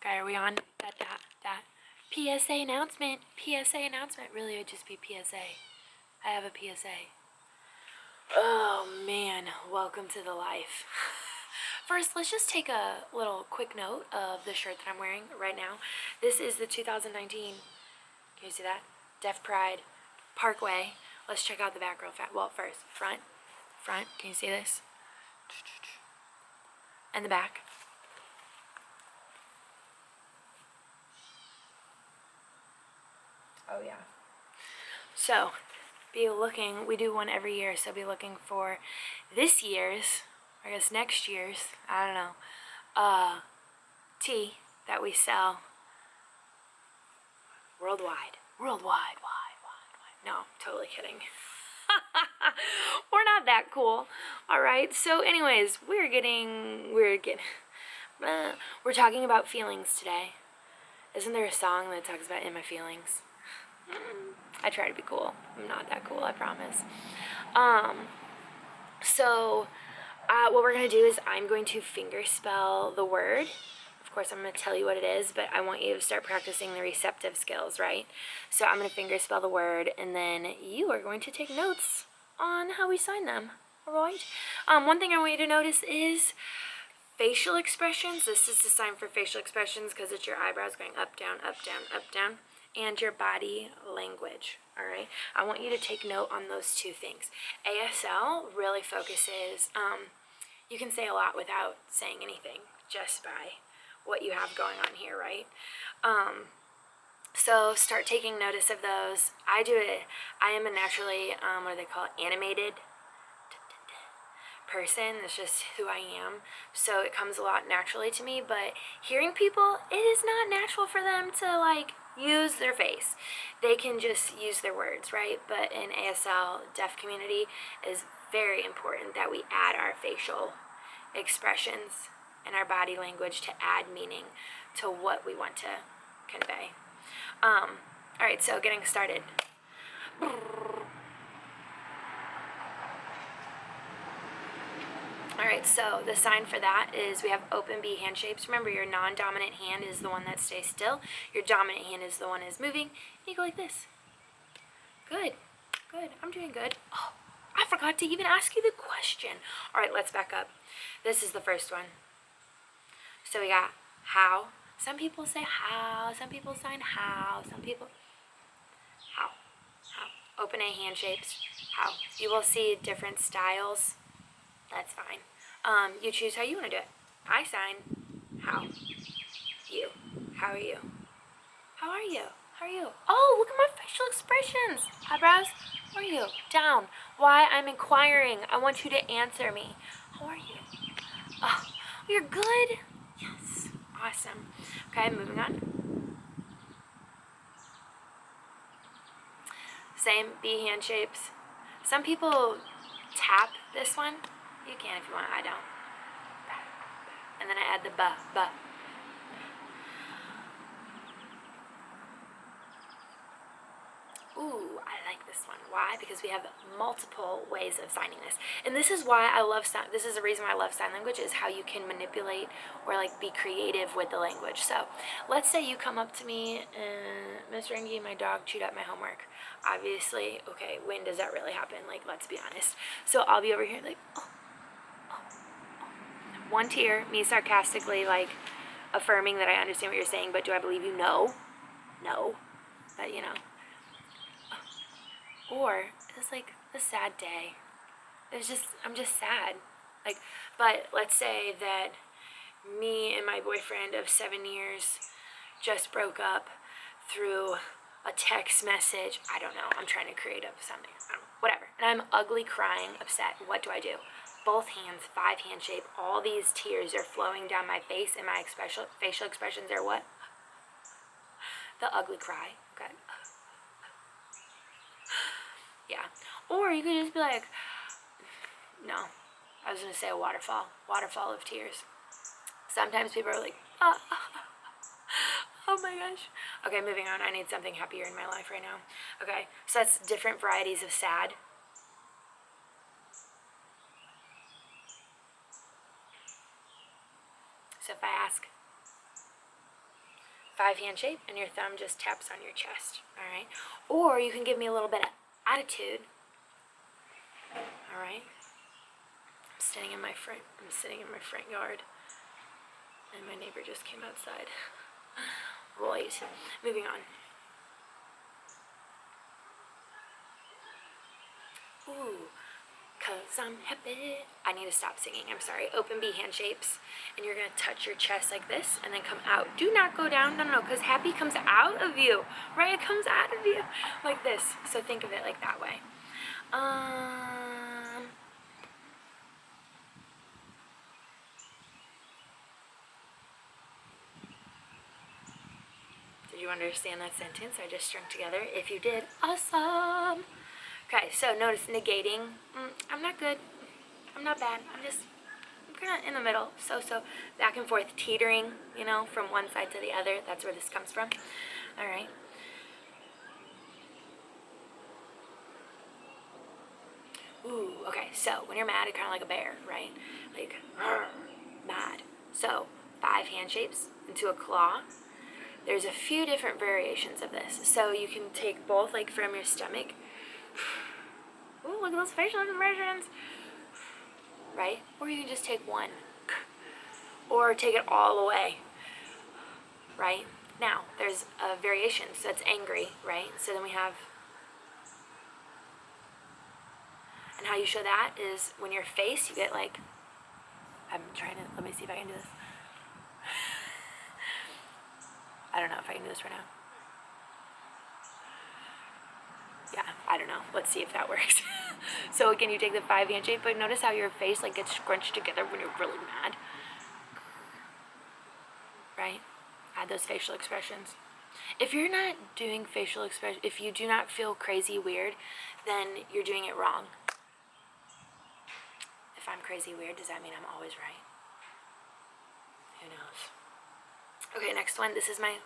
Okay, are we on? That. PSA announcement. PSA announcement. Really, it would just be PSA. I have a PSA. Oh, man. Welcome to the life. First, let's just take a little quick note of the shirt that I'm wearing right now. This is the 2019, can you see that? Deaf Pride Parkway. Let's check out the back real fast. Well, first, front. Can you see this? And the back. Oh, yeah. So, be looking, we do one every year, so be looking for this year's, I guess next year's, I don't know, tee that we sell worldwide. No, totally kidding. We're not that cool. All right. So anyways, we're talking about feelings today. Isn't there a song that talks about in my feelings? I try to be cool. I'm not that cool, I promise. So what we're going to do is I'm going to finger spell the word. Of course, I'm going to tell you what it is, but I want you to start practicing the receptive skills, right? So I'm going to finger spell the word, and then you are going to take notes on how we sign them, all right? One thing I want you to notice is facial expressions. This is the sign for facial expressions because it's your eyebrows going up, down, and your body language, all right? I want you to take note on those two things. ASL really focuses, you can say a lot without saying anything, just by what you have going on here, right? So start taking notice of those. I am a naturally, what do they call it, animated person. That's just who I am. So it comes a lot naturally to me, but hearing people, it is not natural for them to like use their face. They can just use their words, right? But in ASL deaf community, it is very important that we add our facial expressions and our body language to add meaning to what we want to convey. All right, so getting started. All right, so the sign for that is we have open B hand shapes. Remember, your non-dominant hand is the one that stays still. Your dominant hand is the one that's moving. You go like this. Good. I'm doing good. Oh, I forgot to even ask you the question. All right, let's back up. This is the first one. So we got how. Some people say how. Some people sign how. Some people how. Open A hand shapes. How. You will see different styles. That's fine. You choose how you want to do it. I sign how. You. How are you? How are you? Oh, look at my facial expressions. Eyebrows. How are you? Down. Why? I'm inquiring. I want you to answer me. How are you? Oh, you're good. Yes. Awesome. Okay, moving on. Same B hand shapes. Some people tap this one. You can if you want. I don't. And then I add the ba. Ooh, I like this one. Why? Because we have multiple ways of signing this. And this is why I love this is the reason why I love sign language, is how you can manipulate or like be creative with the language. So let's say you come up to me and Miss Runge, my dog chewed up my homework. Obviously, okay, when does that really happen? Like, let's be honest. So I'll be over here like, oh. One tear, me sarcastically like affirming that I understand what you're saying, but do I believe you? No. But you know. Or it was like a sad day. I'm just sad. Like, but let's say that me and my boyfriend of 7 years just broke up through a text message. I don't know. I'm trying to create up something. Whatever. And I'm ugly, crying, upset. What do? Both hands, 5 hand shape. All these tears are flowing down my face, and my facial expressions are what? The ugly cry. Okay. Yeah. Or you could just be like, no. I was going to say a waterfall of tears. Sometimes people are like, oh my gosh. Okay, moving on. I need something happier in my life right now. Okay, so that's different varieties of sad. So if I ask, 5 hand shape, and your thumb just taps on your chest. All right. Or you can give me a little bit of attitude. All right. I'm sitting in my front yard, and my neighbor just came outside. Right. Moving on. Ooh, 'cause I'm happy. I need to stop singing. I'm sorry. Open B hand shapes, and you're gonna touch your chest like this, and then come out. Do not go down. No, because happy comes out of you, right? It comes out of you like this. So think of it like that way. Did you understand that sentence I just strung together? If you did, awesome. Okay, so notice negating. I'm not good. I'm not bad. I'm kind of in the middle. So back and forth, teetering, from one side to the other. That's where this comes from. All right. Ooh, okay, so when you're mad, you're kind of like a bear, right? Like, mad. So 5 hand shapes into a claw. There's a few different variations of this. So you can take both, like from your stomach. Ooh, look at those facial expressions. Right? Or you can just take one. Or take it all the way. Right? Now, there's a variation. So it's angry, right? So then we have... And how you show that is when your face, you get like... let me see if I can do this. I don't know if I can do this right now. Yeah, I don't know. Let's see if that works. So again, you take the 5 hand shape, but notice how your face like gets scrunched together when you're really mad. Right? Add those facial expressions. If you're not doing facial expression, if you do not feel crazy weird, then you're doing it wrong. If I'm crazy weird, does that mean I'm always right? Who knows? Okay, next one. This is my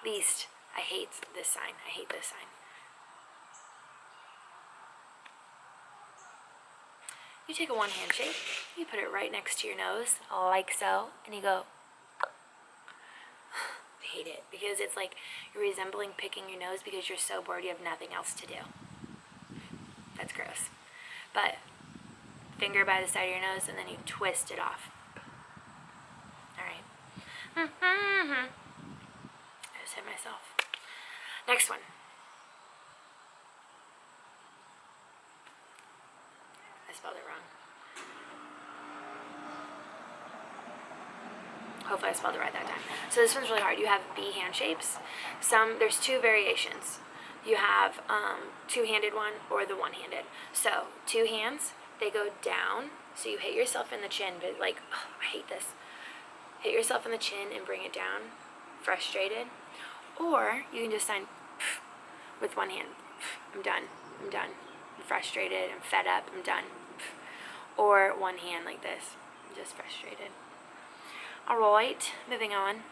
least. I hate this sign. I hate this sign. You take a 1 hand shape, you put it right next to your nose, like so, and you go. I hate it because it's like you're resembling picking your nose because you're so bored you have nothing else to do. That's gross. But finger by the side of your nose, and then you twist it off. Alright. I just hit myself. Next one. I spelled it wrong. Hopefully I spelled it right that time. So this one's really hard. You have B hand shapes. There's 2 variations. You have 2-handed one or the 1-handed. So 2 hands, they go down. So you hit yourself in the chin, but like, I hate this. Hit yourself in the chin and bring it down, frustrated. Or you can just sign with 1 hand. I'm done. I'm frustrated. I'm fed up. I'm done. Or 1 hand like this. I'm just frustrated. Alright, moving on.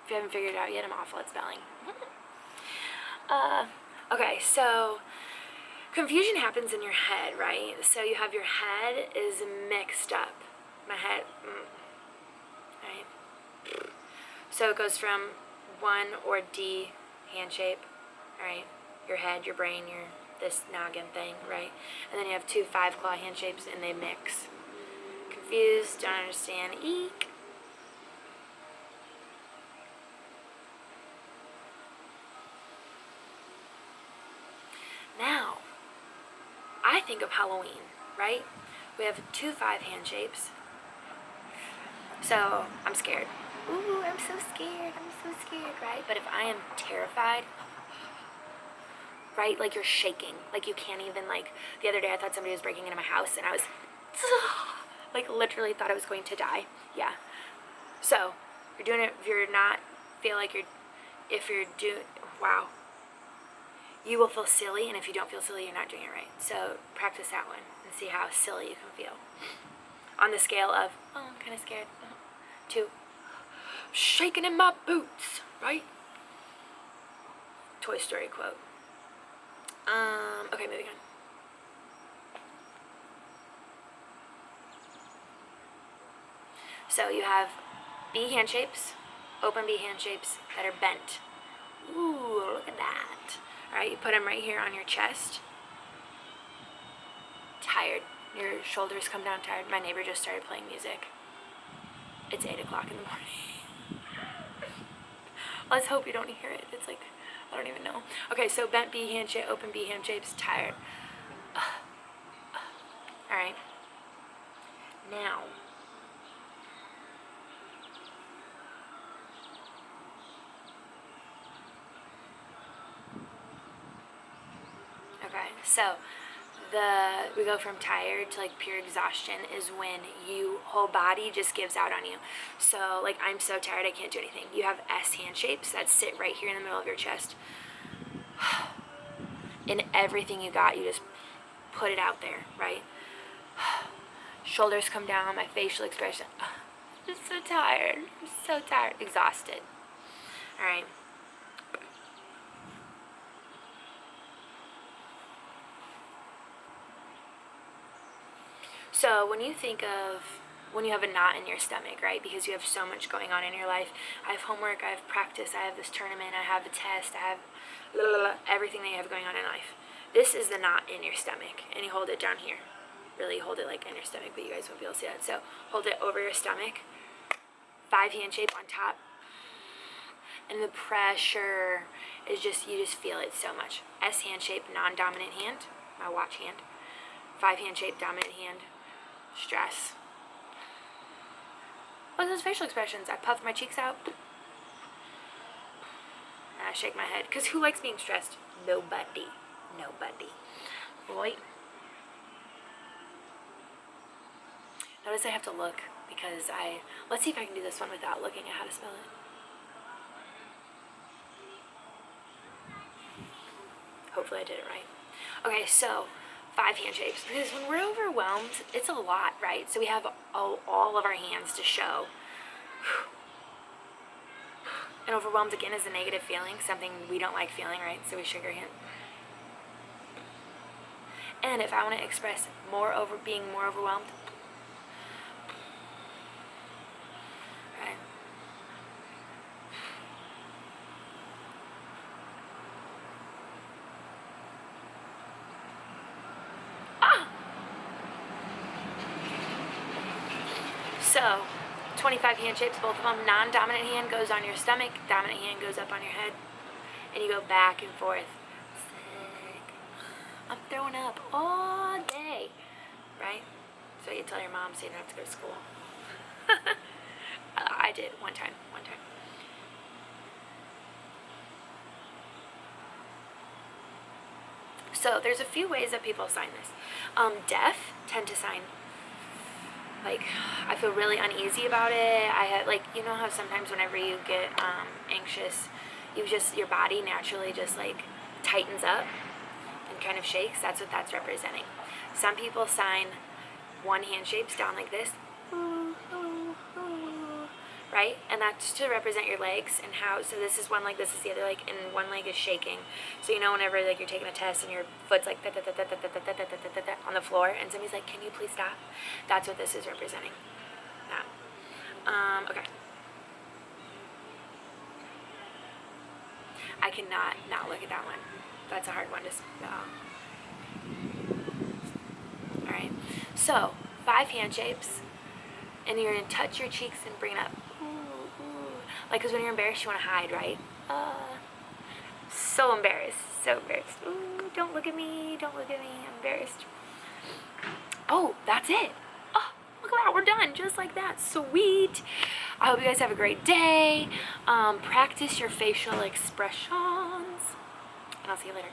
If you haven't figured it out yet, I'm awful at spelling. Okay, so confusion happens in your head, right? So you have your head is mixed up. My head, right? So it goes from 1 or D hand shape, right? Your head, your brain, this noggin thing, right? And then you have 2 5-claw hand shapes and they mix. Confused, don't understand, eek. Now, I think of Halloween, right? We have 2 5 hand shapes. So, I'm scared. Ooh, I'm so scared, right? But if I am terrified, right, like you're shaking, like you can't even, like, the other day I thought somebody was breaking into my house and I was, like, literally thought I was going to die. Yeah. So, you're doing it, if you're not, feel like wow. You will feel silly, and if you don't feel silly, you're not doing it right. So, practice that one and see how silly you can feel. On the scale of, oh, I'm kind of scared, to shaking in my boots, right? Toy Story quote. Okay, moving on. So you have B hand shapes, open B hand shapes that are bent. Ooh, look at that. All right, you put them right here on your chest. Tired. Your shoulders come down tired. My neighbor just started playing music. It's 8 o'clock in the morning. Let's hope you don't hear it. It's like, I don't even know. Okay, so bent B hand shape, open B hand shapes, tired. All right. Now, okay, so we go from tired to like pure exhaustion is when you whole body just gives out on you. So like, I'm so tired I can't do anything. You have S hand shapes that sit right here in the middle of your chest. In everything you got, you just put it out there, right? Shoulders come down, my facial expression. I'm just so tired. I'm so tired, exhausted. All right. So when you think of when you have a knot in your stomach, right, because you have so much going on in your life, I have homework, I have practice, I have this tournament, I have a test, I have everything that you have going on in life. This is the knot in your stomach, and you hold it down here. Really hold it like in your stomach, but you guys won't be able to see that. So hold it over your stomach, 5 hand shape on top, and the pressure is just, you just feel it so much. S hand shape, non-dominant hand, my watch hand. 5 hand shape, dominant hand, stress. Look at those facial expressions. I puff my cheeks out. And I shake my head. Because who likes being stressed? Nobody. Nobody. Right? Notice I have to look because let's see if I can do this one without looking at how to spell it. Hopefully I did it right. Okay, so 5 hand shapes, because when we're overwhelmed, it's a lot, right? So we have all of our hands to show. And overwhelmed again is a negative feeling, something we don't like feeling, right? So we shake our hand. And if I want to express being more overwhelmed, right? So, 25 hand shapes, both of them. Non-dominant hand goes on your stomach, dominant hand goes up on your head, and you go back and forth. Sick. I'm throwing up all day, right? So you tell your mom so you don't have to go to school. I did one time. So there's a few ways that people sign this. Deaf tend to sign like, I feel really uneasy about it. I have, like, you know how sometimes whenever you get anxious, your body naturally just like tightens up and kind of shakes. That's what that's representing. Some people sign 1 hand shapes down like this, right? And that's to represent your legs and how, so this is one leg, this is the other leg, and one leg is shaking. So you know whenever like you're taking a test and your foot's like on the floor and somebody's like, can you please stop? That's what this is representing. Now, okay. I cannot not look at that one. That's a hard one to spell. Alright, so 5 hand shapes, and you're going to touch your cheeks and bring it up. Like, because when you're embarrassed, you want to hide, right? So embarrassed. Ooh, don't look at me. I'm embarrassed. Oh, that's it. Oh, look at that. We're done. Just like that. Sweet. I hope you guys have a great day. Practice your facial expressions. And I'll see you later.